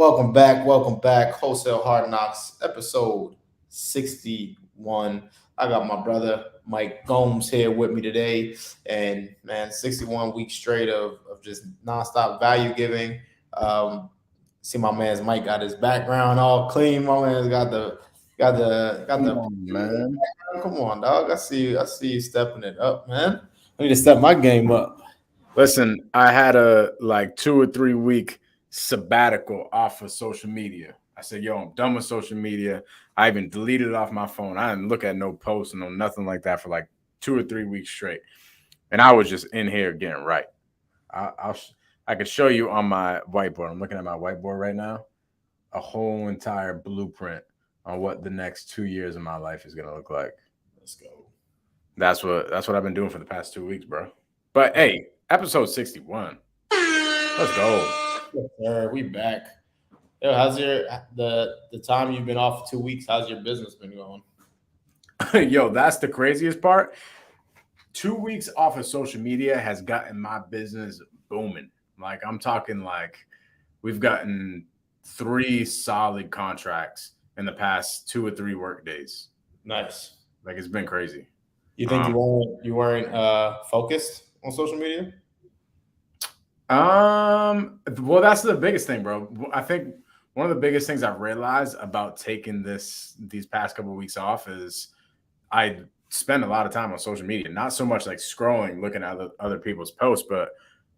Welcome back. Wholesale Hardknocks, episode 61. I got my brother Mike Gomes here with me today. And man, 61 weeks straight of just nonstop value giving. See my man's Mike got his background all clean. My man's got Come the on, man. come on, dog. I see you stepping it up, man. I need to step my game up. Listen, I had a 2 or 3 week sabbatical off of social media. I said, yo, I'm done with social media. I even deleted it off my phone. I didn't look at no posts and no nothing like that for like 2 or 3 weeks straight. And I was just in here getting right. I could show you on my whiteboard. I'm looking at my whiteboard right now, a whole entire blueprint on what the next 2 years of my life is gonna look like. Let's go. That's what I've been doing for the past 2 weeks, bro. But hey, episode 61. Let's go. Yes, sir. We back. Yo, how's the time you've been off for 2 weeks? How's your business been going? Yo, that's the craziest part. 2 weeks off of social media has gotten my business booming. Like I'm talking like we've gotten 3 solid contracts in the past 2 or 3 work days. Nice. Like it's been crazy. You think you weren't focused on social media? Well, that's the biggest thing, bro. I think one of the biggest things I've realized about taking these past couple of weeks off is I spend a lot of time on social media, not so much like scrolling, looking at other people's posts, but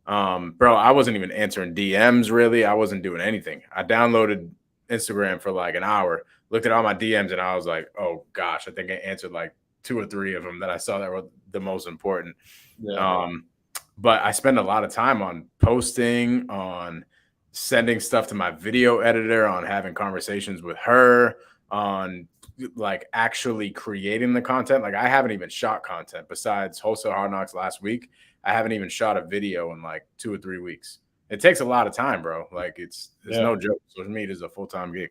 bro, I wasn't even answering DMs really. I wasn't doing anything. I downloaded Instagram for like an hour, looked at all my DMs, and I was like, oh gosh, I think I answered like 2 or 3 of them that I saw that were the most important. Yeah. But I spend a lot of time on posting, on sending stuff to my video editor, on having conversations with her, on like actually creating the content. Like I haven't even shot content besides Wholesale Hardknocks last week. I haven't even shot a video in like 2 or 3 weeks. It takes a lot of time, bro. Like it's no joke. Social media is a full-time gig.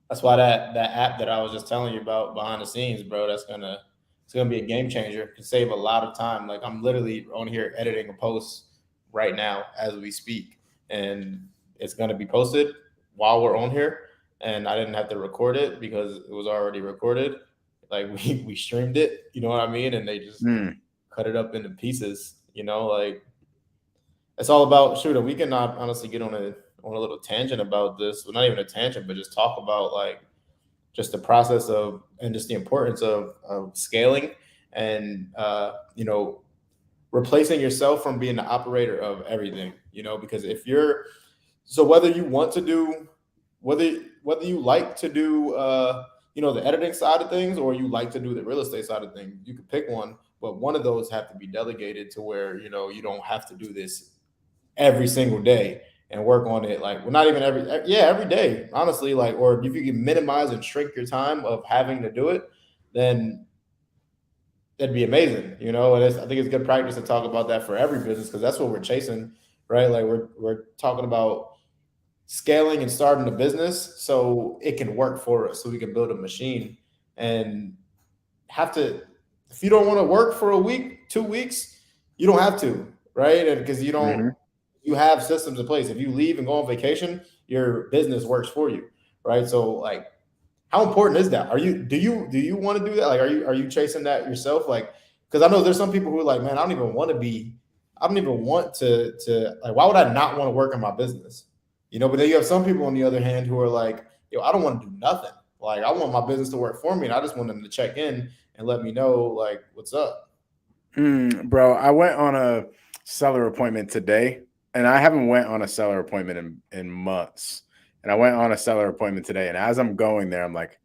That's why that app that I was just telling you about behind the scenes, bro, it's gonna be a game changer. It can save a lot of time. Like I'm literally on here editing a post right now as we speak, and it's gonna be posted while we're on here. And I didn't have to record it because it was already recorded. Like we streamed it, you know what I mean? And they just cut it up into pieces. Like it's all about shooting. We can not honestly get on a little tangent about this. Well, not even a tangent, but just talk about like just the process of and just the importance of scaling and replacing yourself from being the operator of everything. Because if you're whether you want to do whether you like to do the editing side of things or you like to do the real estate side of things, you could pick one, but one of those have to be delegated to where you don't have to do this every single day and work on it not even every day, honestly. Or if you can minimize and shrink your time of having to do it, then that'd be amazing. And I think it's good practice to talk about that for every business, because that's what we're chasing, right? Like we're talking about scaling and starting a business so it can work for us, so we can build a machine and have to. If you don't want to work for a week, 2 weeks, you don't have to, right? And because you have systems in place. If you leave and go on vacation, your business works for you, right? So like, how important is that? Do you want to do that? Like, are you chasing that yourself? Like, because I know there's some people who are like, man, I don't even want to like, why would I not want to work in my business? But then you have some people on the other hand who are like, yo, I don't want to do nothing. Like, I want my business to work for me, and I just want them to check in and let me know like what's up. Bro, I went on a seller appointment today. And I haven't went on a seller appointment in months. And I went on a seller appointment today. And as I'm going there, I'm like,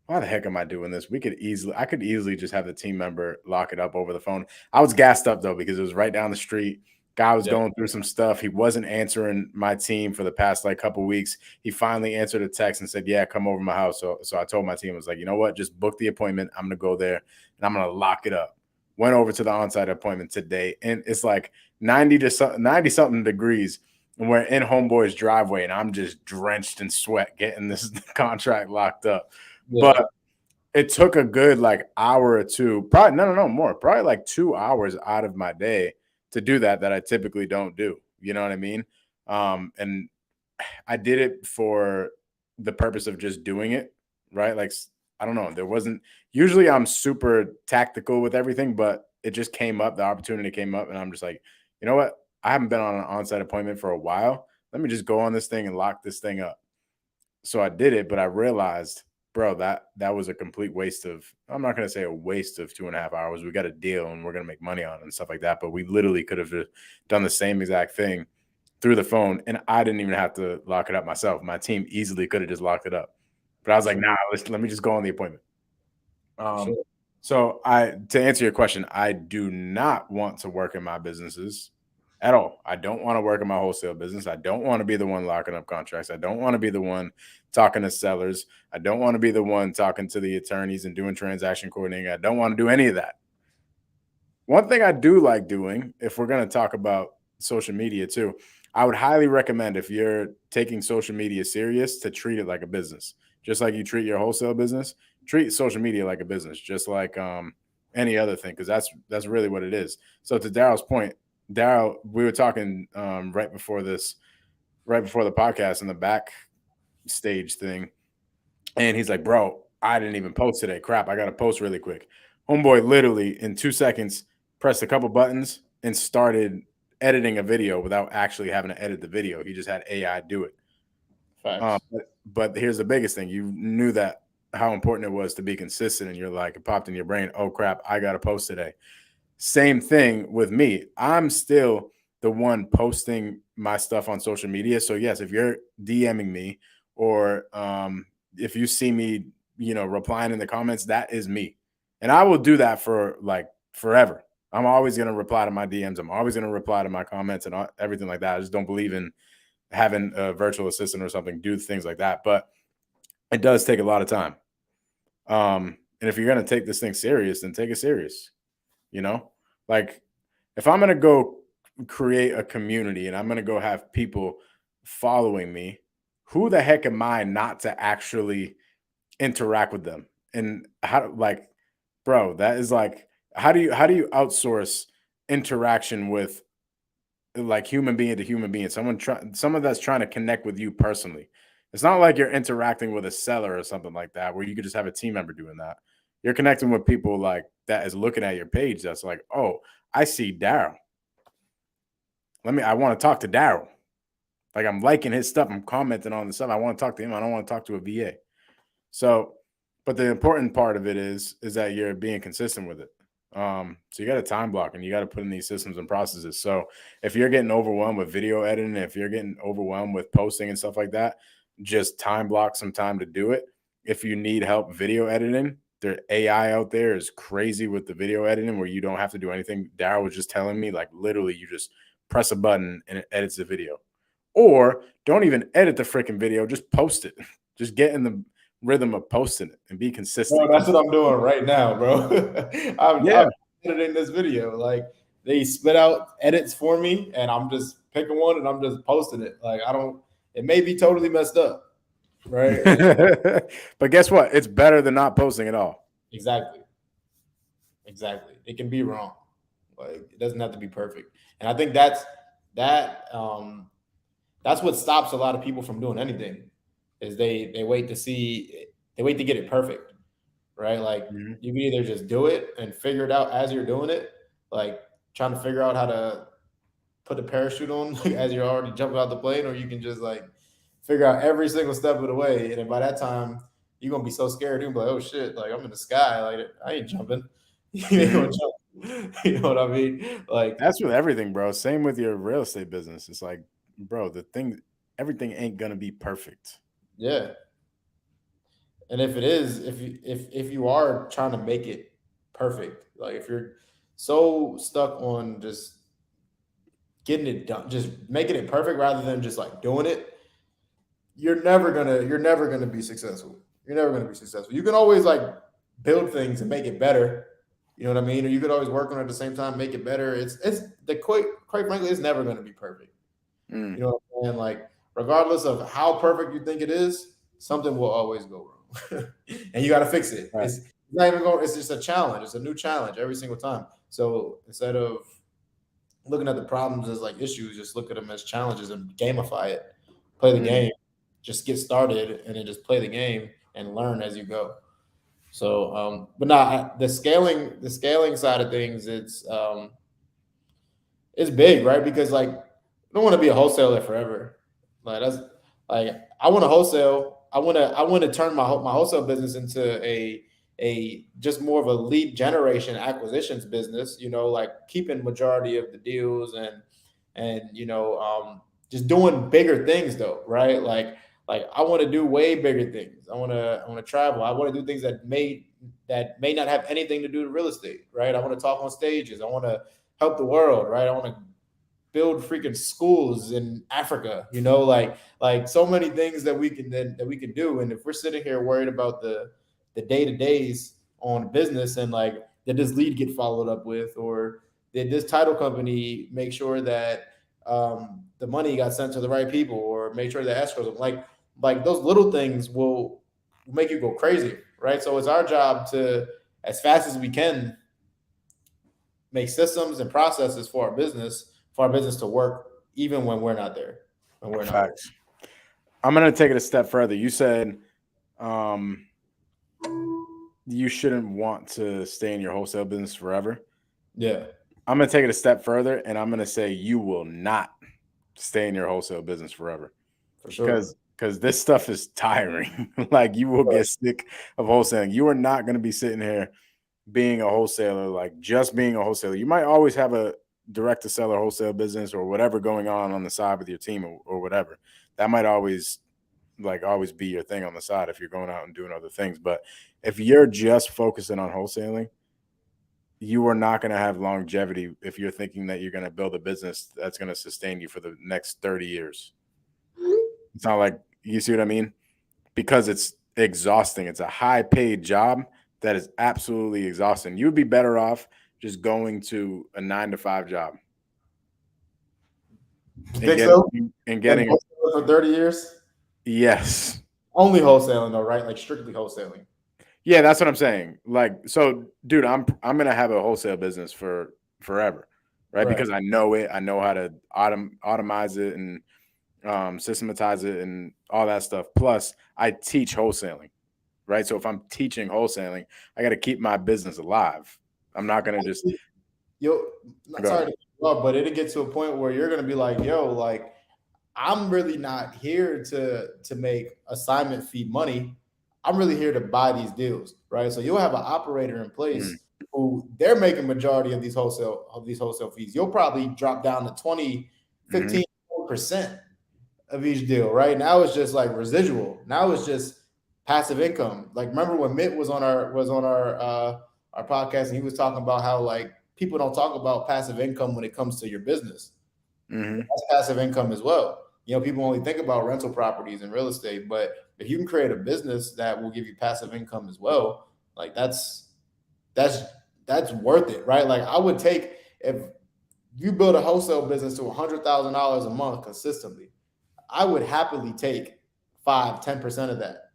why the heck am I doing this? I could easily just have the team member lock it up over the phone. I was gassed up though, because it was right down the street. Guy was going through some stuff. He wasn't answering my team for the past couple weeks. He finally answered a text and said, yeah, come over to my house. So I told my team, I was like, you know what? Just book the appointment. I'm going to go there and I'm going to lock it up. Went over to the on-site appointment today, and it's like 90 something degrees, and we're in homeboy's driveway, and I'm just drenched in sweat getting this contract locked up. Yeah. But it took a good hour or two, probably no more, probably like 2 hours out of my day to do that I typically don't do. You know what I mean? And I did it for the purpose of just doing it, right? Like I don't know, there wasn't usually I'm super tactical with everything, but it just came up, the opportunity came up and I'm just like, you know what? I haven't been on an on-site appointment for a while. Let me just go on this thing and lock this thing up. So I did it, but I realized, bro, that was a complete waste of. I'm not gonna say a waste of 2.5 hours. We got a deal and we're gonna make money on it and stuff like that. But we literally could have done the same exact thing through the phone, and I didn't even have to lock it up myself. My team easily could have just locked it up, but I was For like, sure. nah, let me just go on the appointment. For Um, sure. so to answer your question, I do not want to work in my businesses at all. I don't want to work in my wholesale business. I don't want to be the one locking up contracts. I don't want to be the one talking to sellers. I don't want to be the one talking to the attorneys and doing transaction coordinating. I don't want to do any of that. One thing I do like doing, if we're going to talk about social media too, I would highly recommend if you're taking social media serious to treat it like a business. Just like you treat your wholesale business, treat social media like a business, just like any other thing, because that's really what it is. So to Daryl's point, Daryl, we were talking right before the podcast in the backstage thing, and he's like, "Bro, I didn't even post today. Crap, I got to post really quick." Homeboy literally in 2 seconds pressed a couple buttons and started editing a video without actually having to edit the video. He just had AI do it. Facts. But here's the biggest thing: you knew that how important it was to be consistent, and you're like, it popped in your brain. Oh crap, I got to post today. Same thing with me. I'm still the one posting my stuff on social media. So yes, if you're DMing me or if you see me, replying in the comments, that is me. And I will do that for like forever. I'm always going to reply to my DMs. I'm always going to reply to my comments and everything like that. I just don't believe in having a virtual assistant or something do things like that. But it does take a lot of time. And if you're going to take this thing serious, then take it serious. You know, like if I'm going to go create a community and I'm going to go have people following me, who the heck am I not to actually interact with them? And how, like, bro, that is like, how do you outsource interaction with like human being to human being? Someone that's trying to connect with you personally. It's not like you're interacting with a seller or something like that, where you could just have a team member doing that. You're connecting with people like that is looking at your page. That's like, oh, I see Daryl. I want to talk to Daryl. Like I'm liking his stuff. I'm commenting on the stuff. I want to talk to him. I don't want to talk to a VA. So, but the important part of it is that you're being consistent with it. So you got to time block and you got to put in these systems and processes. So if you're getting overwhelmed with video editing, if you're getting overwhelmed with posting and stuff like that, just time block some time to do it. If you need help video editing, the AI out there is crazy with the video editing where you don't have to do anything. Daryl was just telling me, like literally, you just press a button and it edits the video. Or don't even edit the freaking video, just post it. Just get in the rhythm of posting it and be consistent. Bro, that's what I'm doing right now, bro. Yeah. I'm editing this video. Like they spit out edits for me, and I'm just picking one and I'm just posting it. Like I don't. It may be totally messed up, right? But guess what? It's better than not posting at all. Exactly. Exactly. It can be wrong. Like it doesn't have to be perfect. And I think that that's what stops a lot of people from doing anything is they wait to see they wait to get it perfect, right? Like Mhm. you can either just do it and figure it out as you're doing it, like trying to figure out how to put a parachute on as you're already jumping out the plane, or you can just like figure out every single step of the way. And then by that time, you're gonna be so scared, you're gonna be like, oh shit, like I'm in the sky, like I ain't jumping. You ain't gonna Mhm. jump. You know what I mean? Like, That's with everything, bro. Same with your real estate business. It's like, bro, everything ain't gonna be perfect. yeah. And if it is, if you are trying to make it perfect, like if you're so stuck on just getting it done, just making it perfect rather than just like doing it, you're never gonna be successful. You're never gonna be successful. You can always like build things and make it better. You know what I mean? Or you could always work on it at the same time, make it better. It's the quite frankly, it's never gonna be perfect. You Mm, know what I'm saying? Like regardless of how perfect you think it is, something will always go wrong, and you got to fix it. right. It's not even going. It's just a challenge. It's a new challenge every single time. So instead of looking at the problems as like issues, just look at them as challenges and gamify it. play the game, just get started, and then just play the game and learn as you go. So, but not the scaling side of things. It's big, right? Because like, I don't want to be a wholesaler forever. Like that's like I want to wholesale. I want to turn my wholesale business into a just more of a lead generation acquisitions business. Like keeping majority of the deals and just doing bigger things though, right? Like I want to do way bigger things. I want to travel. I want to do things that may not have anything to do with real estate, right? I want to talk on stages. I want to help the world, right? I want to build freaking schools in Africa, like so many things that we can do. And if we're sitting here worried about the day-to-days on business and like did this lead get followed up with, or did this title company make sure that the money got sent to the right people, or make sure the escrows, like those little things will make you go crazy, right? So it's our job to, as fast as we can, make systems and processes for our business to work, even when we're not there. When we're not there. Facts. I'm gonna take it a step further. You said you shouldn't want to stay in your wholesale business forever. Yeah, I'm gonna take it a step further, and I'm gonna say you will not stay in your wholesale business forever, for sure. because this stuff is tiring. Like you will get sick of wholesaling. You are not gonna be sitting here being a wholesaler, like just being a wholesaler. You might always have a direct to seller wholesale business or whatever going on the side with your team, or whatever. That might always be your thing on the side if you're going out and doing other things. But if you're just focusing on wholesaling, you are not going to have longevity if you're thinking that you're going to build a business that's going to sustain you for the next 30 years. It's not like, you see what I mean? Because it's exhausting. It's a high paid job that is absolutely exhausting. You'd be better off just going to a 9-to-5 job. You think so? And getting for 30 years? Yes. Only wholesaling though, right? Like strictly wholesaling. Yeah, that's what I'm saying. Like, so dude, I'm gonna have a wholesale business for forever, right? Because I know it. I know how to automize it and systematize it and all that stuff. Plus, I teach wholesaling, right? So if I'm teaching wholesaling, I got to keep my business alive. I'm not gonna just sorry to interrupt, but it'll get to a point where you're gonna be like, yo, like I'm really not here to make assignment fee money. I'm really here to buy these deals, right? So you'll have an operator in place who they're making majority of these wholesale fees. You'll probably drop down to 20, 15% of each deal, right? Now it's just like residual. Now it's just passive income. Like remember when Mitt was on our podcast and he was talking about how like people don't talk about passive income when it comes to your business. That's passive income as well. People only think about rental properties and real estate, but if you can create a business that will give you passive income as well, like that's worth it, right? Like I would take, if you build a wholesale business to $100,000 a month consistently, I would happily take 5-10% of that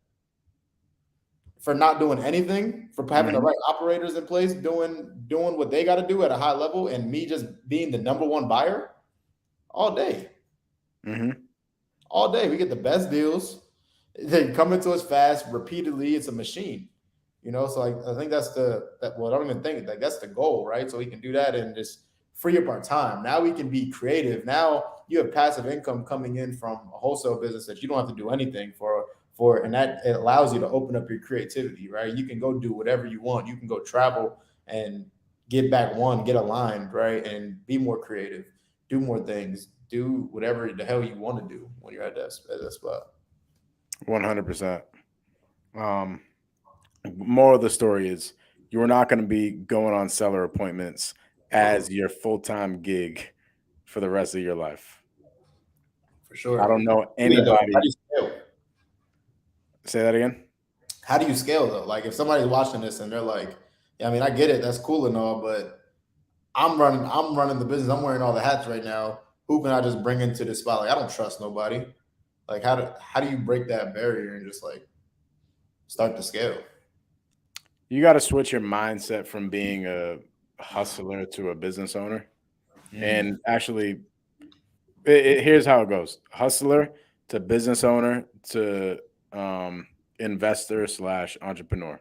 for not doing anything, for having the right operators in place, doing what they got to do at a high level, and me just being the number one buyer all day. All day. We get the best deals. They come into us fast, repeatedly. It's a machine, So I think that's I don't even think that's the goal, right? So we can do that and just free up our time. Now we can be creative. Now you have passive income coming in from a wholesale business that you don't have to do anything for, and that it allows you to open up your creativity, right? You can go do whatever you want. You can go travel and get aligned, right? And be more creative, do more things, do whatever the hell you want to do when you're at that spot. 100%. More of the story is you are not going to be going on seller appointments as your full-time gig for the rest of your life. For sure. I don't know anybody. How do you scale? Say that again. How do you scale though? Like if somebody's watching this and they're like, yeah, I mean, I get it. That's cool and all, but I'm running the business. I'm wearing all the hats right now. Who can I just bring into this spot? Like I don't trust nobody. Like how do you break that barrier and just like start to scale? You got to switch your mindset from being a hustler to a business owner. And actually, here's how it goes. Hustler to business owner to investor / entrepreneur,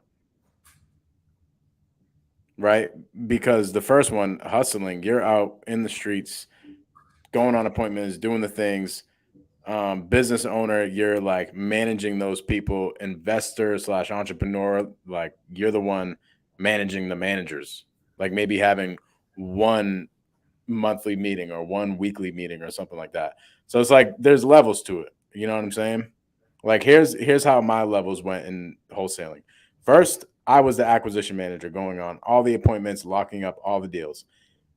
right? Because the first one, hustling, you're out in the streets, going on appointments, doing the things. Business owner, you're like managing those people. Investor / entrepreneur, like you're the one managing the managers, like maybe having one monthly meeting or one weekly meeting or something like that. So it's like there's levels to it. You know what I'm saying? Like here's how my levels went in wholesaling. First, I was the acquisition manager, going on all the appointments, locking up all the deals.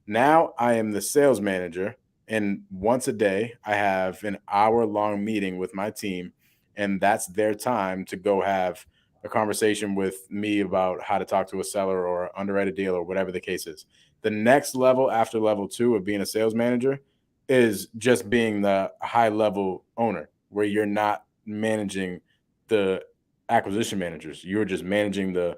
Now I am the sales manager, and once a day I have an hour-long meeting with my team, and that's their time to go have a conversation with me about how to talk to a seller or underwrite a deal or whatever the case is. The next level after level 2 of being a sales manager is just being the high-level owner, where you're not managing the acquisition managers. You're just managing the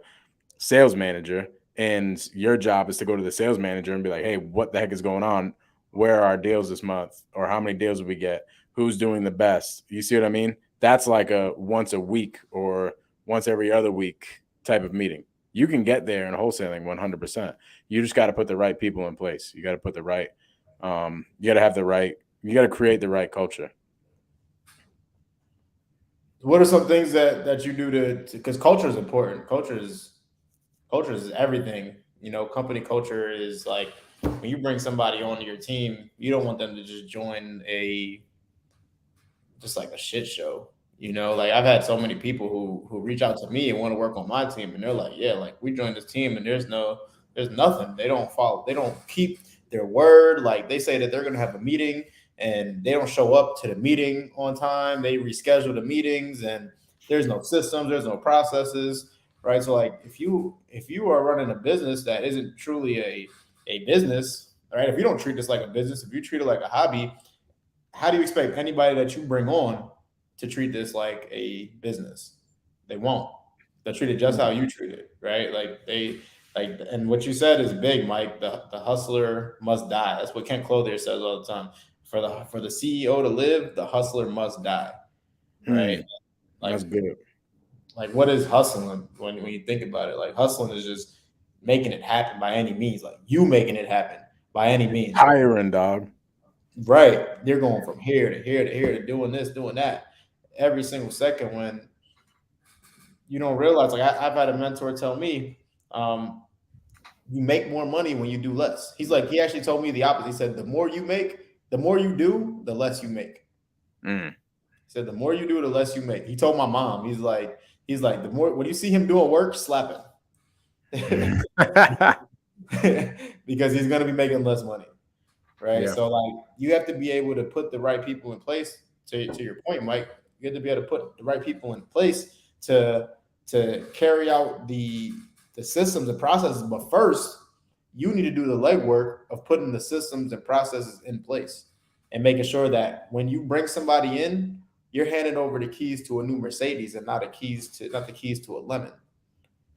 sales manager, and your job is to go to the sales manager and be like, hey, what the heck is going on? Where are our deals this month? Or how many deals did we get? Who's doing the best? You see what I mean? That's like a once a week or once every other week type of meeting. You can get there in wholesaling 100%. You just got to put the right people in place. You got to put the right, you got to have the right, you got to create the right culture. What are some things that you do to because culture is important. Culture is everything. Company culture is like when you bring somebody onto your team, you don't want them to just join a just like a shit show. Like I've had so many people who reach out to me and want to work on my team, and they're like, yeah, like we joined this team, and there's nothing. They don't follow. They don't keep their word. Like they say that they're gonna have a meeting, and they don't show up to the meeting on time. They reschedule the meetings, and there's no systems. There's no processes. Right. So like if you are running a business that isn't truly a business, right? If you don't treat this like a business, if you treat it like a hobby, how do you expect anybody that you bring on to treat this like a business? They won't. They'll treat it just how you treat it, right? And what you said is big, Mike. The hustler must die. That's what Kent Clothier says all the time. For the CEO to live, the hustler must die, right? That's Like good. like what is hustling when you think about it? Like hustling is just making it happen by any means. Like you making it happen by any means. Hiring, dog. Right. You're going from here to here to here to doing this, doing that every single second when you don't realize. Like I've had a mentor tell me, you make more money when you do less. He actually told me the opposite. He said, the more you make, the more you do, the less you make. Mm. He said, the more you do, the less you make. He told my mom, he's like, the more when you see him doing work, slap him. Because he's gonna be making less money. Right? Yeah. So like you have to be able to put the right people in place. To your point, Mike, you have to be able to put the right people in place to carry out the systems and processes. But first, you need to do the legwork of putting the systems and processes in place and making sure that when you bring somebody in, you're handing over the keys to a new Mercedes and not the keys to a lemon,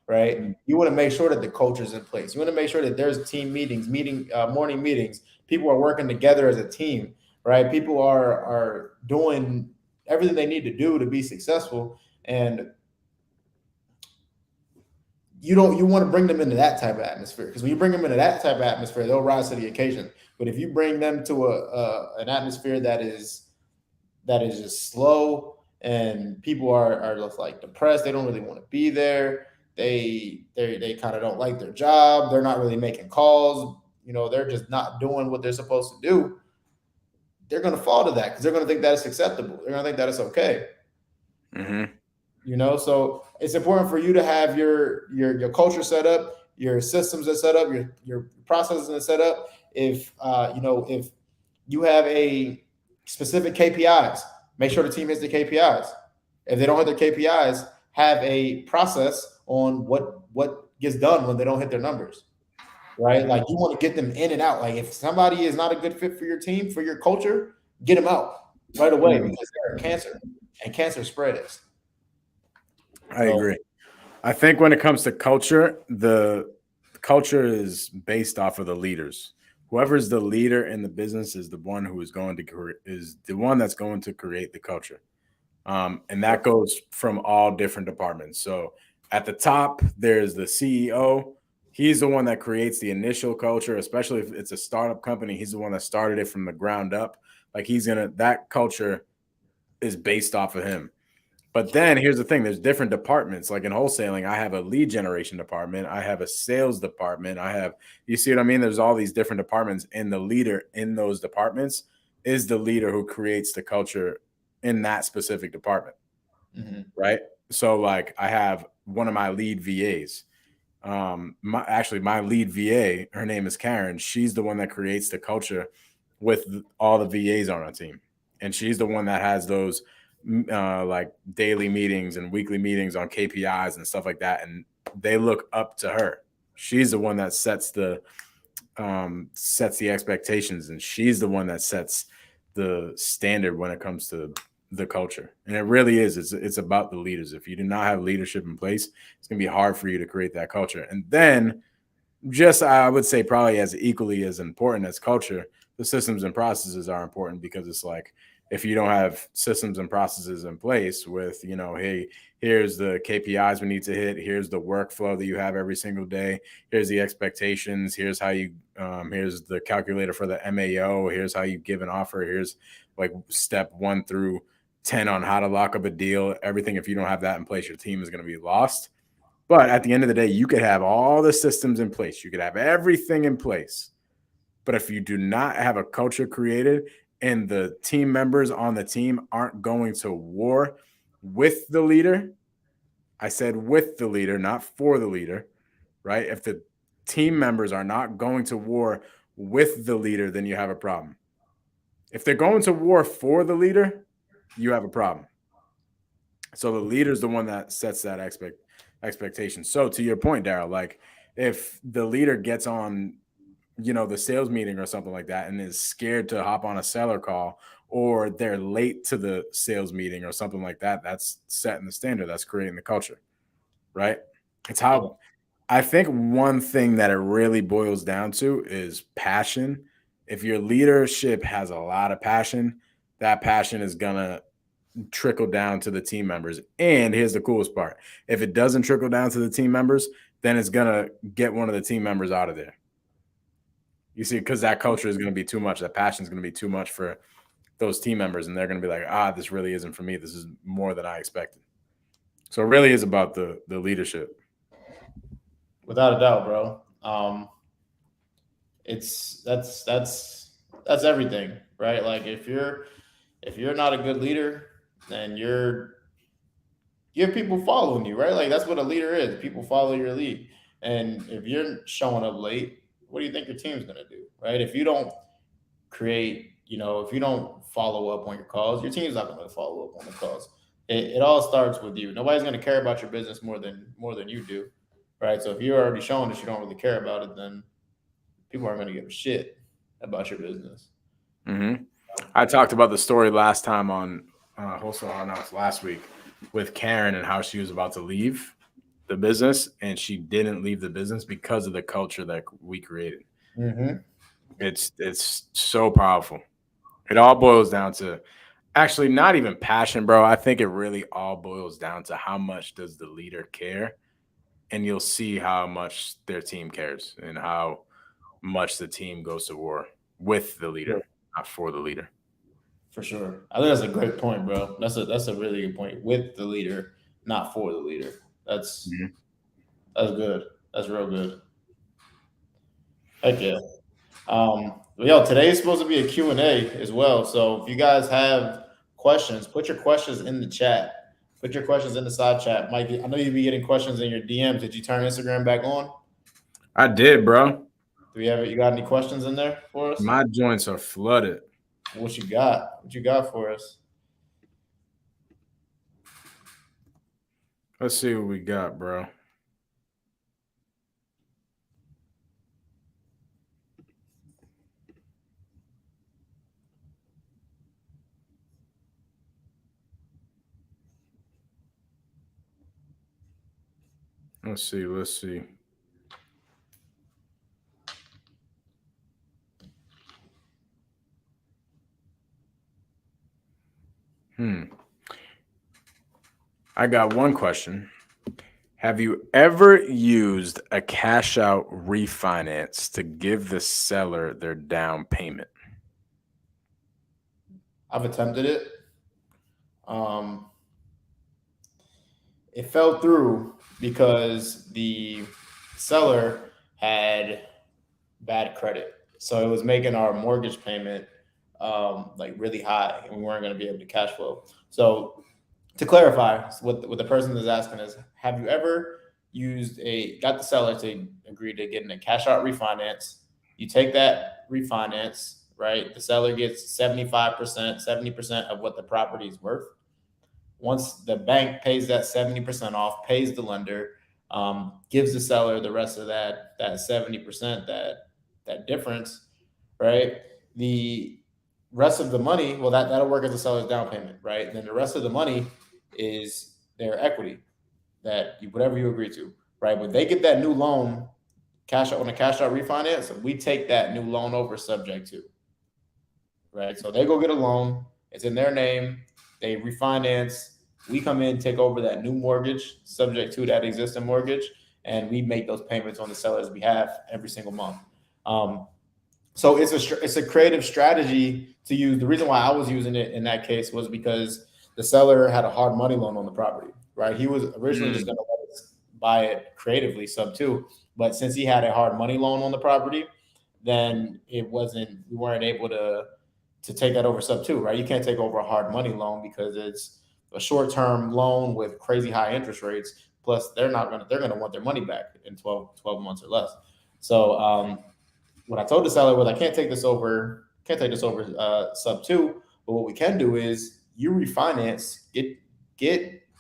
right? Mm. You want to make sure that the culture is in place. You want to make sure that there's team meetings, morning meetings. People are working together as a team, right? People are doing everything they need to do to be successful, and you want to bring them into that type of atmosphere because when you bring them into that type of atmosphere, they'll rise to the occasion. But if you bring them to an atmosphere that is just slow and people are just like depressed. They don't really want to be there. They kind of don't like their job. They're not really making calls. They're just not doing what they're supposed to do. They're going to fall to that because they're going to think that it's acceptable. They're going to think that it's okay. Mm-hmm. So it's important for you to have your culture set up, your systems are set up, your processes are set up. If you have a specific KPIs, make sure the team hits the KPIs. If they don't hit their KPIs, have a process on what gets done when they don't hit their numbers. Right? Like you want to get them in and out. Like if somebody is not a good fit for your team, for your culture, get them out right away Mm. because they're a cancer and cancer spreads. I So agree. I think when it comes to culture, the culture is based off of the leaders. Whoever's the leader in the business is the one who is going to is the one that's going to create the culture. And that goes from all different departments. So at the top, there's the CEO. He's the one that creates the initial culture, especially if it's a startup company. He's the one that started it from the ground up. Like that culture is based off of him. But then here's the thing, there's different departments. Like in wholesaling, I have a lead generation department, I have a sales department, you see what I mean? There's all these different departments, and the leader in those departments is the leader who creates the culture in that specific department. Mm-hmm. Right. So like I have one of my lead VAs. My lead VA, her name is Karen. She's the one that creates the culture with all the VAs on our team, and she's the one that has those like daily meetings and weekly meetings on KPIs and stuff like that, and they look up to her. She's the one that sets the expectations, and she's the one that sets the standard when it comes to the culture. And it really is. It's about the leaders. If you do not have leadership in place, it's going to be hard for you to create that culture. And then, just I would say, probably as equally as important as culture, the systems and processes are important, because it's like, if you don't have systems and processes in place with, hey, here's the KPIs we need to hit, here's the workflow that you have every single day, here's the expectations, here's how you here's the calculator for the MAO, here's how you give an offer, here's like step 1 through 10 on how to lock up a deal, everything. If you don't have that in place, your team is going to be lost. But at the end of the day, you could have all the systems in place, you could have everything in place, but if you do not have a culture created and the team members on the team aren't going to war with the leader, I said with the leader, not for the leader, right? If the team members are not going to war with the leader, then you have a problem. If they're going to war for the leader, you have a problem. So the leader is the one that sets that expectation. So to your point, Daryl, like if the leader gets on the sales meeting or something like that and is scared to hop on a seller call, or they're late to the sales meeting or something like that, that's setting the standard, that's creating the culture, right? It's Yeah. how I think one thing that it really boils down to is passion. If your leadership has a lot of passion, that passion is gonna trickle down to the team members. And here's the coolest part: if it doesn't trickle down to the team members, then it's gonna get one of the team members out of there. You see, because that culture is going to be too much. That passion is going to be too much for those team members, and they're going to be like, this really isn't for me. This is more than I expected. So it really is about the leadership. Without a doubt, bro. It's that's everything, right? Like if you're not a good leader, then you have people following you, right? Like that's what a leader is. People follow your lead. And if you're showing up late, what do you think your team's gonna do? Right? If you don't create, if you don't follow up on your calls, your team's not gonna follow up on the calls. It all starts with you. Nobody's gonna care about your business more than you do. Right. So if you're already showing that you don't really care about it, then people aren't gonna give a shit about your business. Mm-hmm. I talked about the story last time on Wholesale Hardknocks last week with Karen, and how she was about to leave the business, and she didn't leave the business because of the culture that we created. Mm-hmm. It's so powerful. It all boils down to actually not even passion, bro. I think it really all boils down to how much does the leader care, and you'll see how much their team cares and how much the team goes to war with the leader, not for the leader. For sure. I think that's a great point, bro. That's a really good point. With the leader, not for the leader. That's Mhm. that's good. That's real good. Heck yeah. But yo, today is supposed to be a Q and A as well. So if you guys have questions, put your questions in the chat. Put your questions in the side chat. Mike, I know you'd be getting questions in your DMs. Did you turn Instagram back on? I did, bro. Do we have it? You got any questions in there for us? My joints are flooded. What you got? What you got for us? Let's see what we got, bro. Let's see. Let's see. Hmm. I got one question. Have you ever used a cash out refinance to give the seller their down payment? I've attempted it. Um, it fell through because the seller had bad credit, so it was making our mortgage payment like really high, and we weren't going to be able to cash flow. So to clarify, what the person is asking is, have you ever got the seller to agree to getting a cash out refinance? You take that refinance, right? The seller gets 75%, 70% of what the property is worth. Once the bank pays that 70% off, pays the lender, gives the seller the rest of that 70%, that difference, right? The rest of the money, well, that'll work as a seller's down payment, right? And then the rest of the money is their equity, whatever you agree to, right? When they get that new loan, cash out on a cash out refinance, we take that new loan over subject to, right? So they go get a loan, it's in their name, they refinance, we come in, take over that new mortgage subject to that existing mortgage, and we make those payments on the seller's behalf every single month. Um, so it's a creative strategy to use. The reason why I was using it in that case was because the seller had a hard money loan on the property, right? He was originally just going to let us buy it creatively sub two, but since he had a hard money loan on the property, then we weren't able to take that over sub two, right? You can't take over a hard money loan because it's a short term loan with crazy high interest rates. Plus, they're gonna want their money back in 12 months or less. So what I told the seller was, I can't take this over sub two, but what we can do is you refinance, get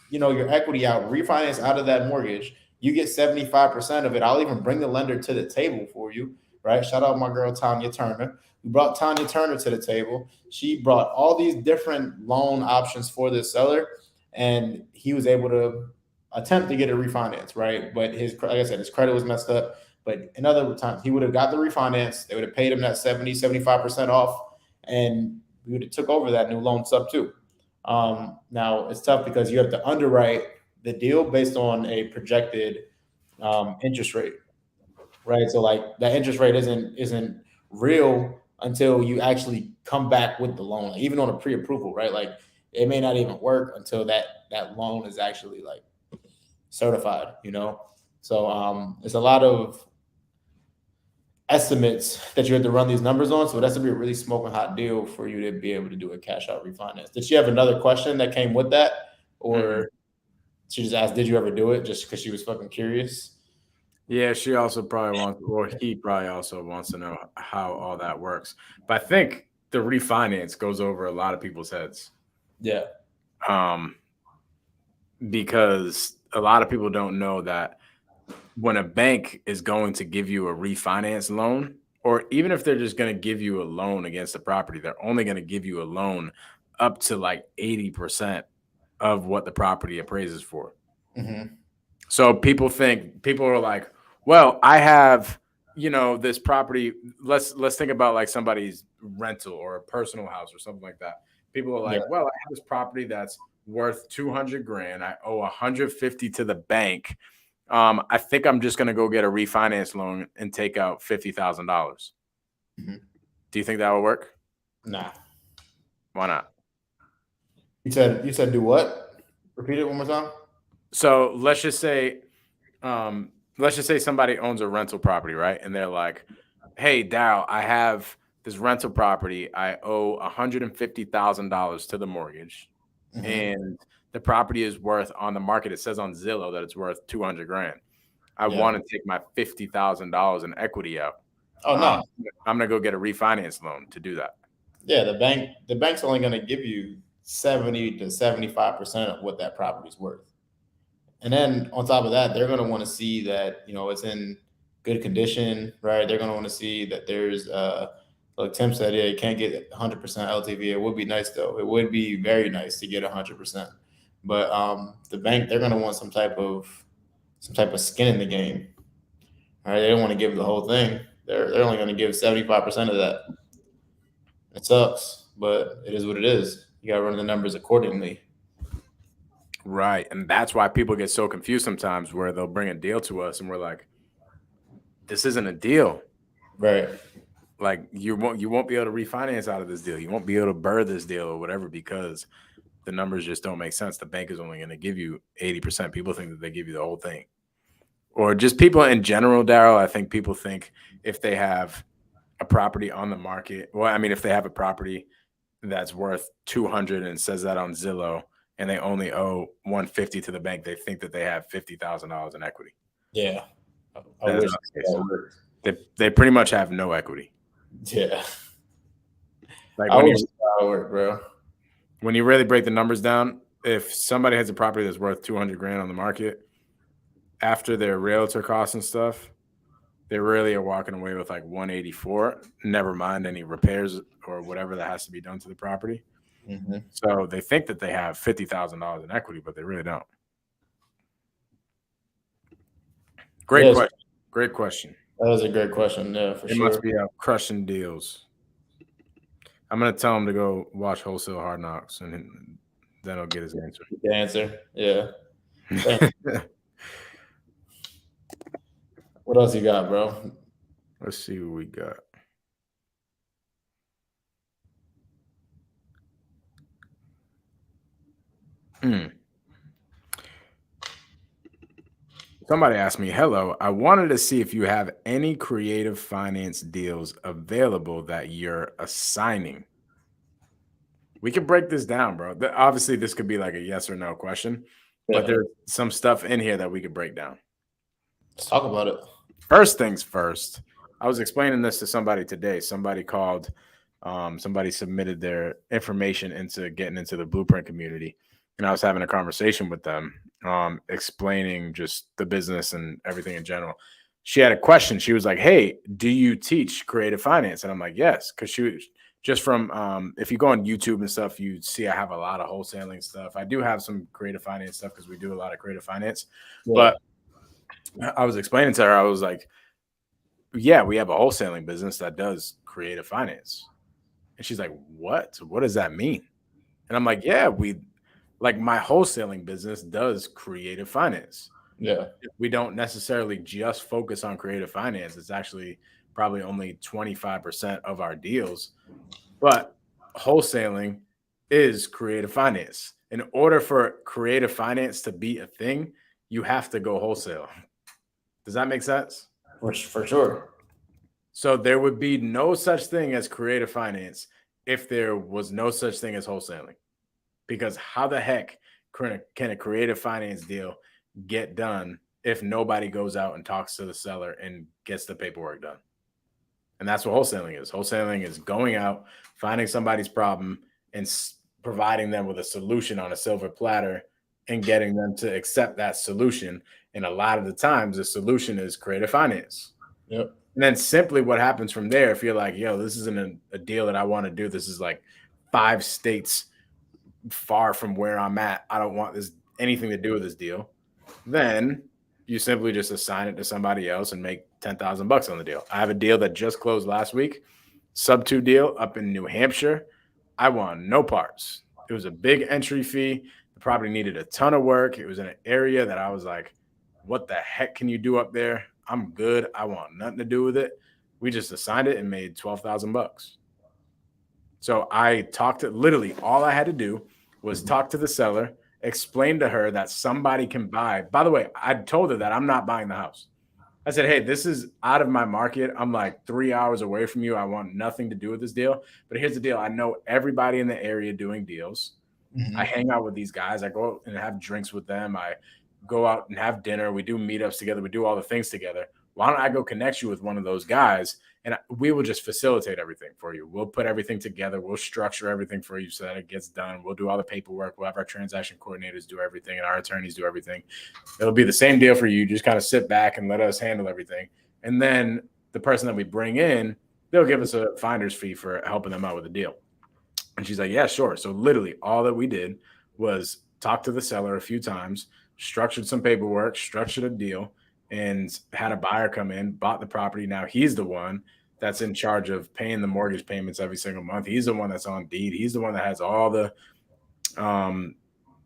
your equity out, refinance out of that mortgage. You get 75% of it. I'll even bring the lender to the table for you, right? Shout out my girl Tanya Turner. We brought Tanya Turner to the table. She brought all these different loan options for this seller, and he was able to attempt to get a refinance, right? But like I said, his credit was messed up. But in other times, he would have got the refinance. They would have paid him that 75% off, and we would have took over that new loan sub two. Now, it's tough because you have to underwrite the deal based on a projected interest rate, right? So like that interest rate isn't real until you actually come back with the loan, like, even on a pre-approval, right? Like it may not even work until that loan is actually like certified. So it's a lot of estimates that you have to run these numbers on. So it has to be a really smoking hot deal for you to be able to do a cash out refinance. Did she have another question that came with that? Or she just asked, did you ever do it, just because she was fucking curious? Yeah, she also probably wants, or he probably also wants to know how all that works. But I think the refinance goes over a lot of people's heads. Yeah. Because a lot of people don't know that when a bank is going to give you a refinance loan, or even if they're just going to give you a loan against the property, they're only going to give you a loan up to like 80% of what the property appraises for. Mm-hmm. So people are like, well, I have, this property. Let's think about like somebody's rental or a personal house or something like that. People are like, Yeah. well, I have this property that's worth 200 grand. I owe 150 to the bank. I think I'm just going to go get a refinance loan and take out $50,000. Mm-hmm. Do you think that will work? Nah. Why not? You said do what? Repeat it one more time. So let's just say somebody owns a rental property, right? And they're like, hey, Daryll, I have this rental property. I owe $150,000 to the mortgage. Mm-hmm. And the property is worth, on the market, it says on Zillow that it's worth 200 grand. I Yeah. want to take my $50,000 in equity out. Oh no. I'm going to go get a refinance loan to do that. Yeah, the bank's only going to give you 70 to 75% of what that property's worth. And then on top of that, they're going to want to see that, it's in good condition, right? They're going to want to see that there's, like Tim said, yeah, you can't get 100% LTV. It would be nice though. It would be very nice to get 100%. But the bank, they're going to want some type of skin in the game. All right, they don't want to give the whole thing. They're only going to give 75% of that. It sucks, but it is what it is. You got to run the numbers accordingly. Right. And that's why people get so confused sometimes where they'll bring a deal to us and we're like, this isn't a deal. Right. Like you won't be able to refinance out of this deal. You won't be able to burr this deal or whatever because the numbers just don't make sense. The bank is only going to give you 80%. People think that they give you the whole thing. Or just people in general, Daryl. I think people think if they have a property on the market, well, I mean, if they have a property that's worth 200 and says that on Zillow and they only owe 150 to the bank, they think that they have $50,000 in equity. Yeah. I That is wish not the case. that worked. They pretty much have no equity. Yeah. Like I wish that worked, bro. when you really break the numbers down, if somebody has a property that's worth 200 grand on the market, after their realtor costs and stuff, they really are walking away with like 184. Never mind any repairs or whatever that has to be done to the property. Mm-hmm. So they think that they have $50,000 in equity, but they really don't. Great question. Great question. That was a great question. Yeah, for It sure. must be out crushing deals. I'm gonna tell him to go watch Wholesale Hardknocks, and then he'll get his answer. The answer. Yeah. What else you got, bro? Let's see what we got. Somebody asked me, hello, I wanted to see if you have any creative finance deals available that you're assigning. We can break this down, bro. Obviously, this could be like a yes or no question, but there's some stuff in here that we could break down. Let's talk about it. First things first, I was explaining this to somebody today. Somebody called, somebody submitted their information into getting into the Blueprint community. And I was having a conversation with them, explaining just the business and everything in general. She had a question. She was like, hey, do you teach creative finance? And I'm like, yes, because she was just from, if you go on YouTube and stuff, you see I have a lot of wholesaling stuff. I do have some creative finance stuff because we do a lot of creative finance. Yeah. But I was explaining to her, I was like, yeah, we have a wholesaling business that does creative finance. And she's like, what? What does that mean? And I'm like, yeah, like my wholesaling business does creative finance. Yeah. We don't necessarily just focus on creative finance. It's actually probably only 25% of our deals, but wholesaling is creative finance. In order for creative finance to be a thing, you have to go wholesale. Does that make sense? For sure. So there would be no such thing as creative finance if there was no such thing as wholesaling. Because how the heck can a creative finance deal get done if nobody goes out and talks to the seller and gets the paperwork done? And that's what wholesaling is. Wholesaling is going out, finding somebody's problem, and providing them with a solution on a silver platter and getting them to accept that solution. And a lot of the times, the solution is creative finance. Yep. And then simply what happens from there, if you're like, yo, this isn't a deal that I want to do. This is like 5 states far from where I'm at. I don't want anything to do with this deal. Then you simply just assign it to somebody else and make $10,000 on the deal. I have a deal that just closed last week, sub 2 deal up in New Hampshire. I won no parts. It was a big entry fee. The property needed a ton of work. It was in an area that I was like, what the heck can you do up there? I'm good. I want nothing to do with it. We just assigned it and made $12,000. So I talked to, literally all I had to do was talk to the seller, explain to her that somebody can buy. By the way, I told her that I'm not buying the house. I said, hey, this is out of my market. I'm like 3 hours away from you. I want nothing to do with this deal. But here's the deal. I know everybody in the area doing deals. Mm-hmm. I hang out with these guys. I go out and have drinks with them. I go out and have dinner. We do meetups together. We do all the things together. Why don't I go connect you with one of those guys? And we will just facilitate everything for you. We'll put everything together. We'll structure everything for you so that it gets done. We'll do all the paperwork. We'll have our transaction coordinators do everything and our attorneys do everything. It'll be the same deal for you. Just kind of sit back and let us handle everything. And then the person that we bring in, they'll give us a finder's fee for helping them out with the deal. And she's like, yeah, sure. So literally all that we did was talk to the seller a few times, structured some paperwork, structured a deal, and had a buyer come in, bought the property. Now he's the one that's in charge of paying the mortgage payments every single month. He's the one that's on deed. He's the one that has all the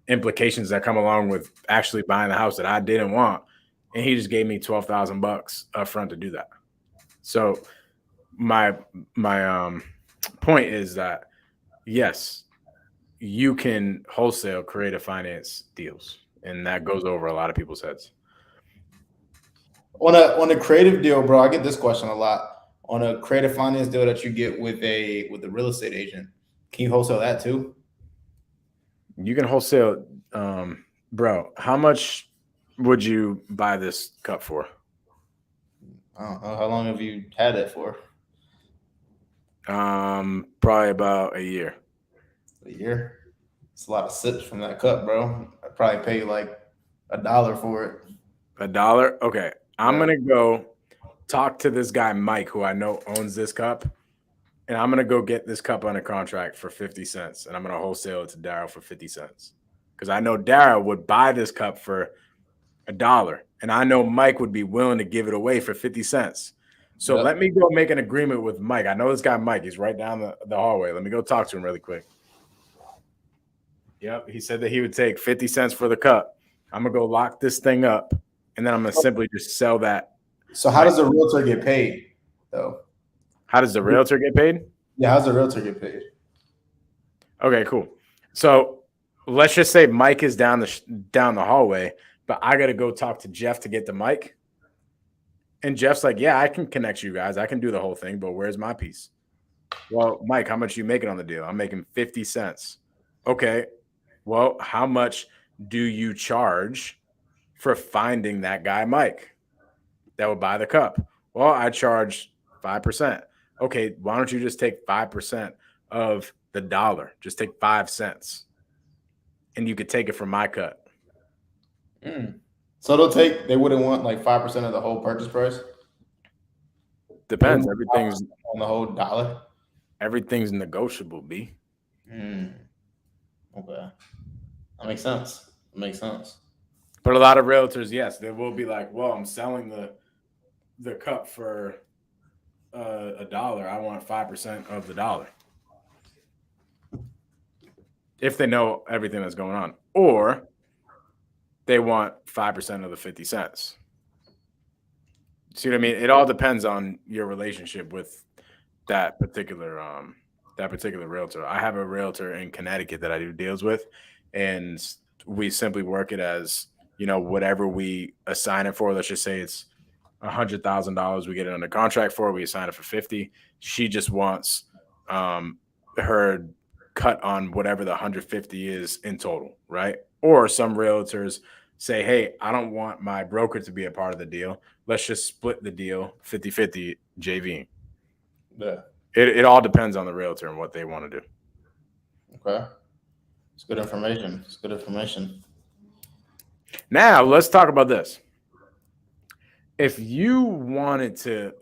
implications that come along with actually buying the house that I didn't want. And he just gave me $12,000 up front to do that. So my point is that yes, you can wholesale creative finance deals, and that goes over a lot of people's heads. On a creative deal, bro, I get this question a lot. On a creative finance deal that you get with a real estate agent, can you wholesale that too? You can wholesale, bro. How much would you buy this cup for? I don't know. How long have you had it for? Probably about a year. A year. It's a lot of sips from that cup, bro. I'd probably pay like $1 for it. $1? Okay. I'm Yeah. gonna go talk to this guy, Mike, who I know owns this cup, and I'm gonna go get this cup under contract for 50 cents, and I'm gonna wholesale it to Daryll for 50 cents. Because I know Daryll would buy this cup for $1, and I know Mike would be willing to give it away for 50 cents. So Yep. let me go make an agreement with Mike. I know this guy, Mike. He's right down the hallway. Let me go talk to him really quick. Yep. He said that he would take 50 cents for the cup. I'm going to go lock this thing up, and then I'm going to simply just sell that. So how does the realtor get paid, though? How does the realtor get paid? Yeah, how's the realtor get paid? Okay, cool. So let's just say Mike is down the hallway, but I got to go talk to Jeff to get the mic. And Jeff's like, yeah, I can connect you guys. I can do the whole thing, but where's my piece? Well, Mike, how much are you making on the deal? I'm making 50 cents. Okay. Well, how much do you charge for finding that guy, Mike, that would buy the cup? Well, I charge 5%. Okay. Why don't you just take 5% of the dollar? Just take 5 cents and you could take it from my cut. So they wouldn't want like 5% of the whole purchase price? Depends. Everything's on the whole dollar. Everything's negotiable, B. Okay. That makes sense. But a lot of realtors, yes, they will be like, well, I'm selling the cup for $1. I want 5% of the dollar. If they know everything that's going on. Or they want 5% of the 50 cents. See what I mean? It all depends on your relationship with that particular realtor. I have a realtor in Connecticut that I do deals with, and we simply work it as, whatever we assign it for. Let's just say it's $100,000. We get it under contract for. We assign it for 50. She just wants her cut on whatever the 150 is in total, right? Or some realtors say, hey, I don't want my broker to be a part of the deal. Let's just split the deal 50-50 JV. Yeah. It all depends on the realtor and what they want to do. Okay. It's good information. Now, let's talk about this. If you wanted to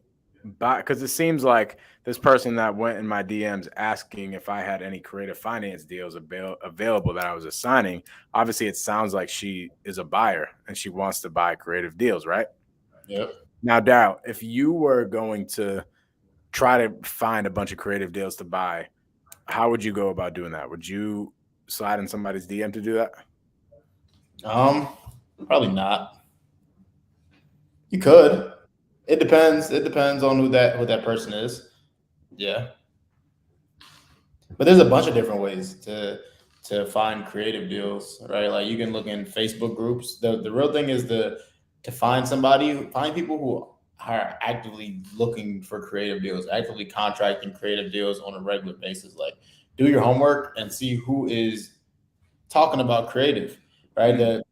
buy, because it seems like this person that went in my DMs asking if I had any creative finance deals available that I was assigning, obviously it sounds like she is a buyer and she wants to buy creative deals, right? Yep. Now, Daryll, if you were going to try to find a bunch of creative deals to buy, how would you go about doing that? Would you slide in somebody's DM to do that? Probably not. You could. It depends. It depends on who that person is. Yeah. But there's a bunch of different ways to find creative deals, right? Like you can look in Facebook groups. The real thing is to find people who are actively looking for creative deals, actively contracting creative deals on a regular basis. Like do your homework and see who is talking about creative, right? The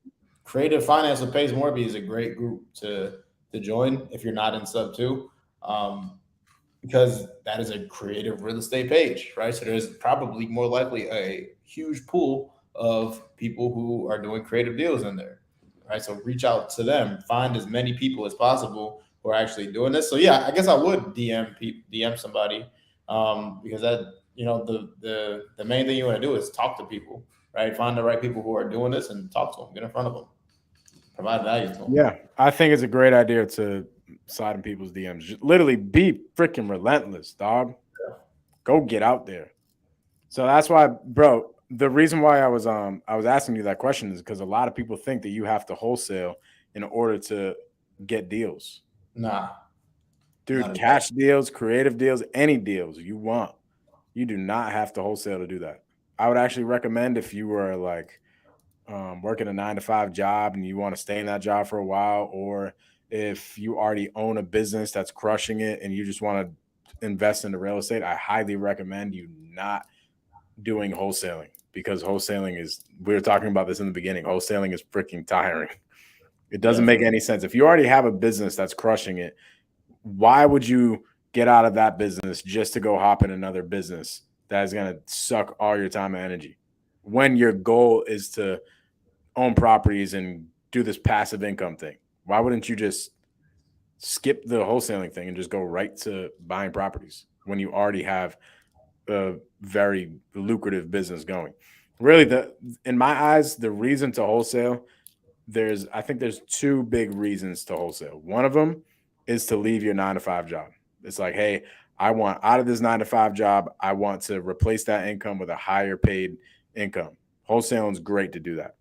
Creative Finance with Pace Morby is a great group to join if you're not in sub 2. Because that is a creative real estate page, right? So there's probably more likely a huge pool of people who are doing creative deals in there, right? So reach out to them, find as many people as possible who are actually doing this. So yeah, I guess I would DM somebody, because that the main thing you want to do is talk to people, right? Find the right people who are doing this and talk to them, get in front of them, provide value to them. Yeah, I think it's a great idea to slide in people's DMs. Just literally be freaking relentless, dog. Go get out there. So that's why, bro, the reason why I was asking you that question is because a lot of people think that you have to wholesale in order to get deals. Nah, not Dude, at all. cash deals, creative deals, any deals you want. You do not have to wholesale to do that. I would actually recommend if you were like working a 9 to 5 job and you want to stay in that job for a while, or if you already own a business that's crushing it and you just want to invest into real estate, I highly recommend you not doing wholesaling because wholesaling is, we were talking about this in the beginning, wholesaling is freaking tiring. It doesn't make Definitely. any sense. If you already have a business that's crushing it, why would you get out of that business just to go hop in another business that is going to suck all your time and energy when your goal is to own properties and do this passive income thing? Why wouldn't you just skip the wholesaling thing and just go right to buying properties when you already have a very lucrative business going? Really, the in my eyes, the reason to wholesale, there's I think there's two big reasons to wholesale. One of them is to leave your 9 to 5 job. It's like, hey, I want out of this 9 to 5 job. I want to replace that income with a higher paid income. Wholesaling is great to do that.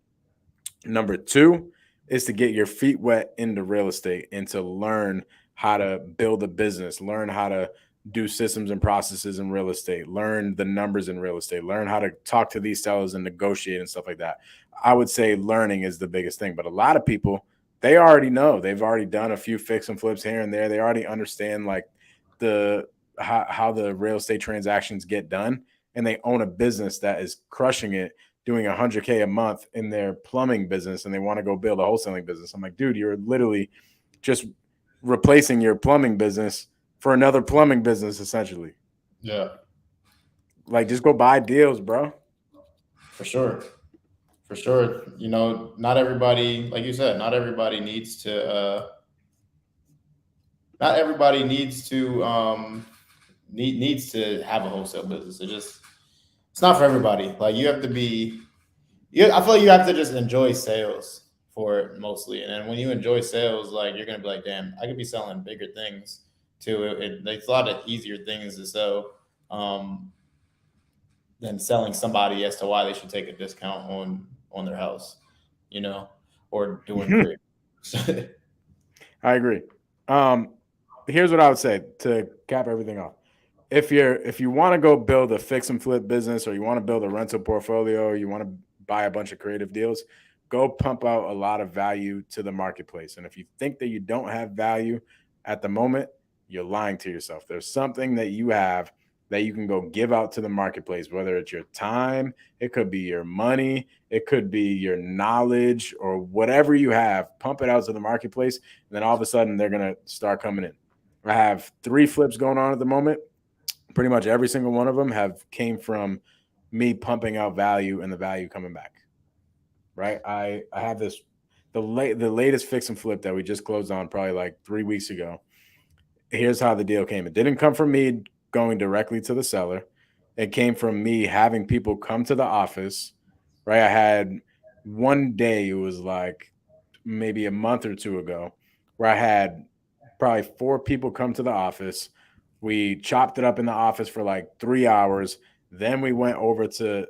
Number two is to get your feet wet into real estate and to learn how to build a business, learn how to do systems and processes in real estate, learn the numbers in real estate, learn how to talk to these sellers and negotiate and stuff like that. I would say learning is the biggest thing. But a lot of people, they already know. They've already done a few fix and flips here and there. They already understand like the how the real estate transactions get done, and they own a business that is crushing it, doing 100K a month in their plumbing business, and they want to go build a wholesaling business. I'm like, dude, you're literally just replacing your plumbing business for another plumbing business, essentially. Yeah, Like, just go buy deals, bro. for sure. For sure. Not everybody, like you said, not everybody needs to have a wholesale business. It's not for everybody. Like you have to be I feel like you have to just enjoy sales for it mostly. And then when you enjoy sales, like you're gonna be like, damn, I could be selling bigger things too. It's a lot of easier things to sell um, than selling somebody as to why they should take a discount on their house, you know, or doing creative. I agree. Um, Here's what I would say to cap everything off. If you want to go build a fix and flip business, or you want to build a rental portfolio, or you want to buy a bunch of creative deals, go pump out a lot of value to the marketplace. And if you think that you don't have value at the moment, you're lying to yourself. There's something that you have that you can go give out to the marketplace, whether it's your time, it could be your money, it could be your knowledge, or whatever you have. Pump it out to the marketplace, and then all of a sudden they're going to start coming in. I have 3 flips going on at the moment. Pretty much every single one of them have came from me pumping out value and the value coming back. Right. I have this the latest fix and flip that we just closed on probably like 3 weeks ago. Here's how the deal came. It didn't come from me going directly to the seller. It came from me having people come to the office. Right. I had one day, it was like maybe a month or two ago, where I had probably 4 people come to the office. We chopped it up in the office for like 3 hours. Then we went over to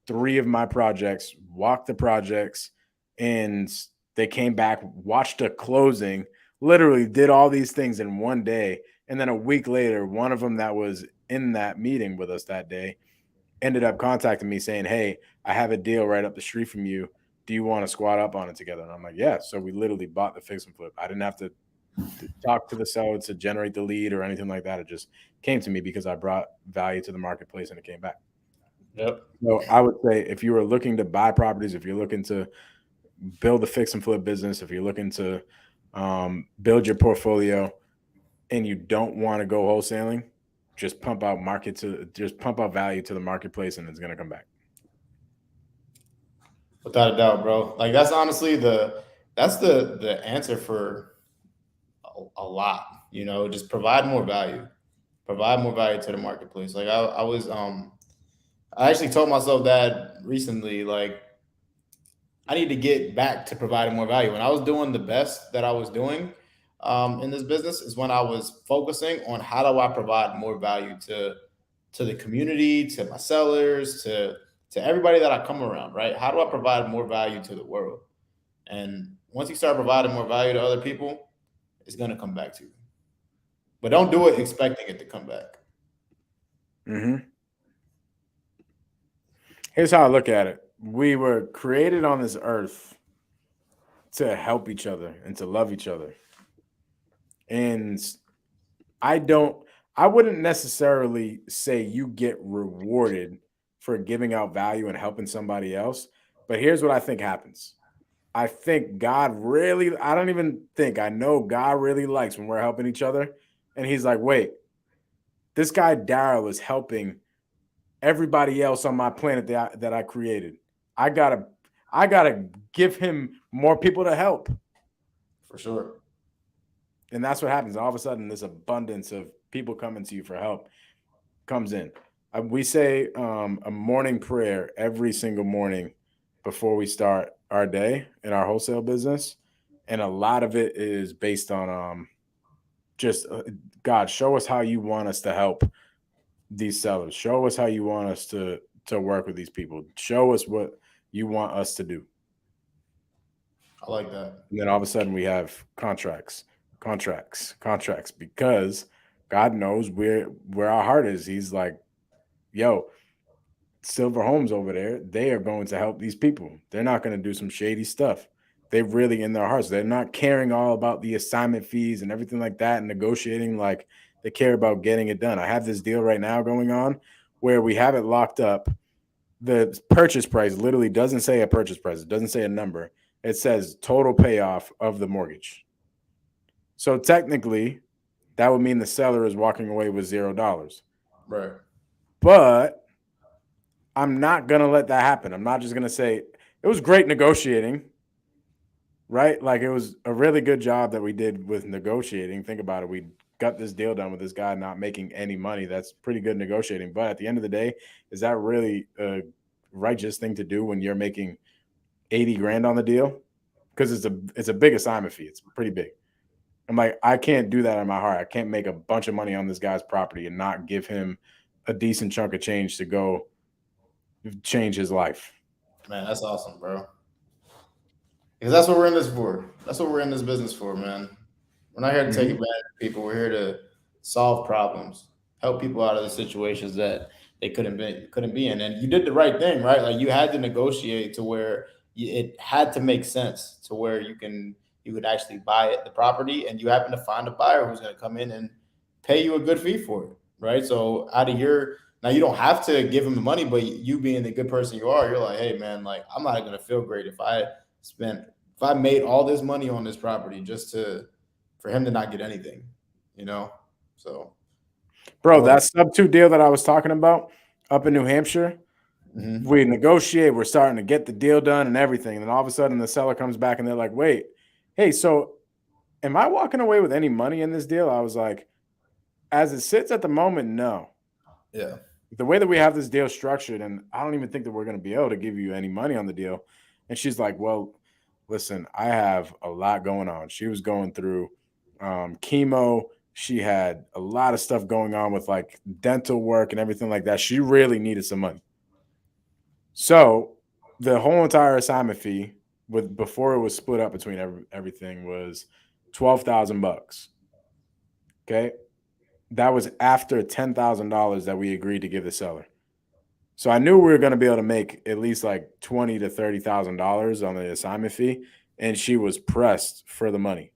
3 of my projects, walked the projects, and they came back, watched a closing, literally did all these things in one day. And then a week later, one of them that was in that meeting with us that day ended up contacting me saying, hey, I have a deal right up the street from you. Do you want to squat up on it together? And I'm like, yeah. So we literally bought the fix and flip. I didn't have to talk to the seller to generate the lead or anything like that. It just came to me because I brought value to the marketplace and it came back. Yep. So I would say if you are looking to buy properties, if you're looking to build a fix and flip business, if you're looking to build your portfolio and you don't want to go wholesaling, just pump out value to the marketplace and it's going to come back. Without a doubt, bro. Like that's honestly the answer for a lot. Just provide more value to the marketplace. Like I actually told myself that recently. Like I need to get back to providing more value. When I was doing the best that I was doing in this business is when I was focusing on how do I provide more value to the community, to my sellers, to to everybody that I come around, right? How do I provide more value to the world? And once you start providing more value to other people, it's gonna come back to you. But don't do it expecting it to come back. Hmm. Here's how I look at it. We were created on this earth to help each other and to love each other. And I don't, I wouldn't necessarily say you get rewarded for giving out value and helping somebody else. But here's what I think happens. I think God really, I don't even think, I know God really likes when we're helping each other. And he's like, wait, this guy Daryll is helping everybody else on my planet that I created. I gotta, I gotta give him more people to help. For sure. And that's what happens. All of a sudden, this abundance of people coming to you for help comes in. We say a morning prayer every single morning before we start our day in our wholesale business. And a lot of it is based on just God, show us how you want us to help these sellers. Show us how you want us to work with these people. Show us what you want us to do. I like that. And then all of a sudden we have contracts because God knows where our heart is. He's like, yo, Silver Homes over there, they are going to help these people. They're not going to do some shady stuff. They're really in their hearts. They're not caring all about the assignment fees and everything like that and negotiating. Like, they care about getting it done. I have this deal right now going on where we have it locked up. The purchase price literally doesn't say a purchase price. It doesn't say a number. It says total payoff of the mortgage. So technically, that would mean the seller is walking away with $0. Right. But I'm not going to let that happen. I'm not just going to say it was great negotiating, right? Like, it was a really good job that we did with negotiating. Think about it. We got this deal done with this guy not making any money. That's pretty good negotiating. But at the end of the day, is that really a righteous thing to do when you're making 80 grand on the deal? Because it's a big assignment fee. It's pretty big. I'm like, I can't do that in my heart. I can't make a bunch of money on this guy's property and not give him a decent chunk of change to go change his life. Man, that's awesome, bro. Because that's what we're in this for. That's what we're in this business for, man. We're not here to take Mm-hmm. advantage of people. We're here to solve problems, help people out of the situations that they couldn't be in. And you did the right thing, right? Like, you had to negotiate to where it had to make sense to where you could actually buy it, the property, and you happen to find a buyer who's going to come in and pay you a good fee for it, right? So out of your now, you don't have to give him the money, but you being the good person you are, you're like, hey man, like, I'm not going to feel great spent if I made all this money on this property just to for him to not get anything, you know? So I Bro, love that sub two deal that I was talking about up in New Hampshire, it. Hmm. we negotiate, we're starting to get the deal done and everything. And then all of a sudden the seller comes back and they're like, wait, hey, so am I walking away with any money in this deal? I was like, as it sits at the moment, no. Yeah. The way that we have this deal structured, and I don't even think that we're going to be able to give you any money on the deal. And she's like, well, listen, I have a lot going on. She was going through chemo. She had a lot of stuff going on with like dental work and everything like that. She really needed some money. So the whole entire assignment fee with before it was split up between everything was $12,000. Okay. That was after $10,000 that we agreed to give the seller. So I knew we were going to be able to make at least like $20,000 to $30,000 on the assignment fee, and she was pressed for the money.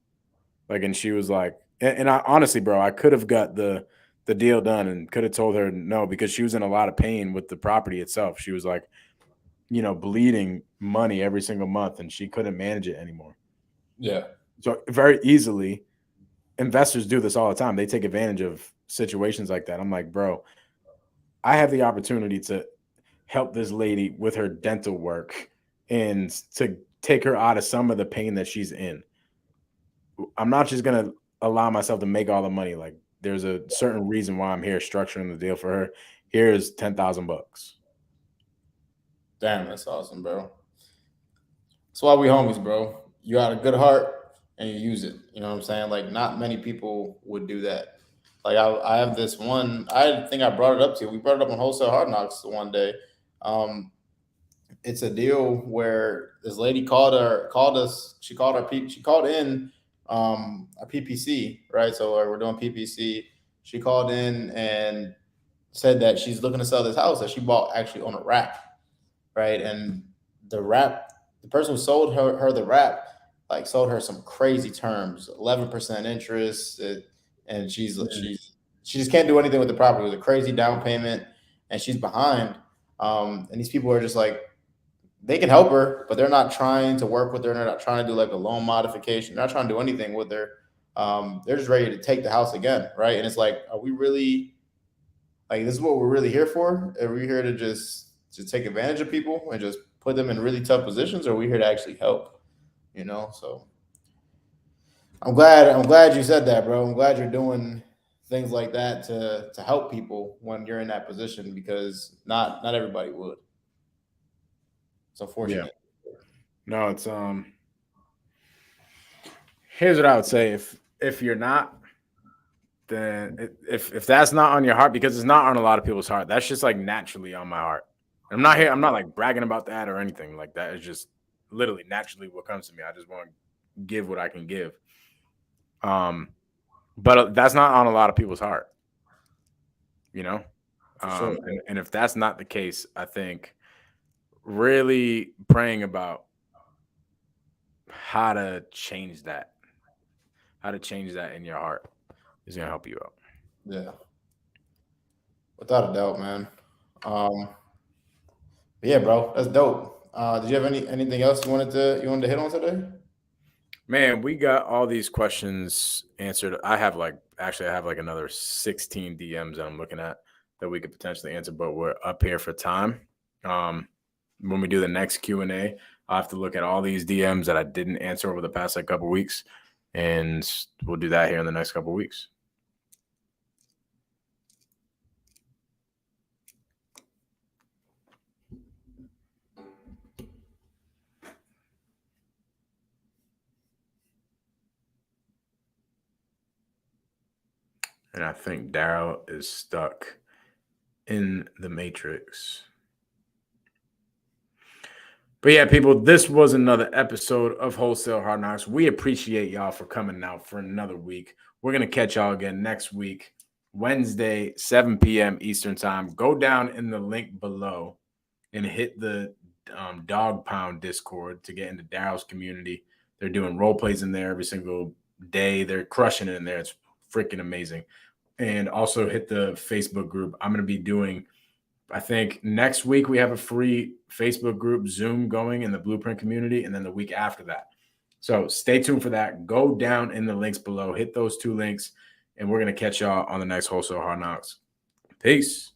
Like, and she was like, and I honestly, bro, I could have got the deal done and could have told her no because she was in a lot of pain with the property itself. She was like, bleeding money every single month, and she couldn't manage it anymore. Yeah. So very easily, investors do this all the time. They take advantage of situations like that. I'm like, bro, I have the opportunity to help this lady with her dental work and to take her out of some of the pain that she's in. I'm not just going to allow myself to make all the money. Like, there's a certain reason why I'm here structuring the deal for her. Here's $10,000. Damn, that's awesome, bro. That's why we homies, bro. You got a good heart and you use it. You know what I'm saying? Like, not many people would do that. Like, I have this one. I think I brought it up to you. We brought it up on Wholesale Hardknocks one day. Um, it's a deal where this lady called us. She called she called in a PPC, right? So we're doing PPC. She called in and said that she's looking to sell this house that she bought actually on a wrap, right? And the wrap, the person who sold her the wrap, like sold her some crazy terms, 11% interest, and she just can't do anything with the property. It was a crazy down payment, and she's behind. And these people are just like, they can help her, but they're not trying to work with her. They're not trying to do like a loan modification. They're not trying to do anything with her. They're just ready to take the house again, right? And it's like, are we really like this is what we're really here for? Are we here to just take advantage of people and just put them in really tough positions, or are we here to actually help? So I'm glad you said that, bro. I'm glad you're doing things like that to help people when you're in that position because not everybody would. It's Yeah. unfortunate. No, it's here's what I would say. If you're not, then if that's not on your heart, because it's not on a lot of people's heart, that's just like naturally on my heart. I'm not here, I'm not like bragging about that or anything like that. It's just literally naturally what comes to me. I just want to give what I can give. But that's not on a lot of people's heart, you know? Sure. And if that's not the case, I think really praying about how to change that in your heart is going to help you out. Yeah. Without a doubt, man. Um, yeah, bro, that's dope. Did you have anything else you wanted to hit on today? Man, we got all these questions answered. I have like another 16 DMs that I'm looking at that we could potentially answer, but we're up here for time. When we do the next Q&A, I'll have to look at all these DMs that I didn't answer over the past like couple weeks, and we'll do that here in the next couple weeks. And I think Daryll is stuck in the Matrix. But yeah, people, this was another episode of Wholesale Hardknocks. We appreciate y'all for coming out for another week. We're going to catch y'all again next week, Wednesday, 7 p.m. Eastern time. Go down in the link below and hit the Dog Pound Discord to get into Daryll's community. They're doing role plays in there every single day. They're crushing it in there. It's freaking amazing. And also hit the Facebook group. I'm going to be doing, I think next week we have a free Facebook group Zoom going in the Blueprint community, and then the week after that. So stay tuned for that. Go down in the links below. Hit those 2 links, and we're going to catch y'all on the next Wholesale Hardknocks. Peace.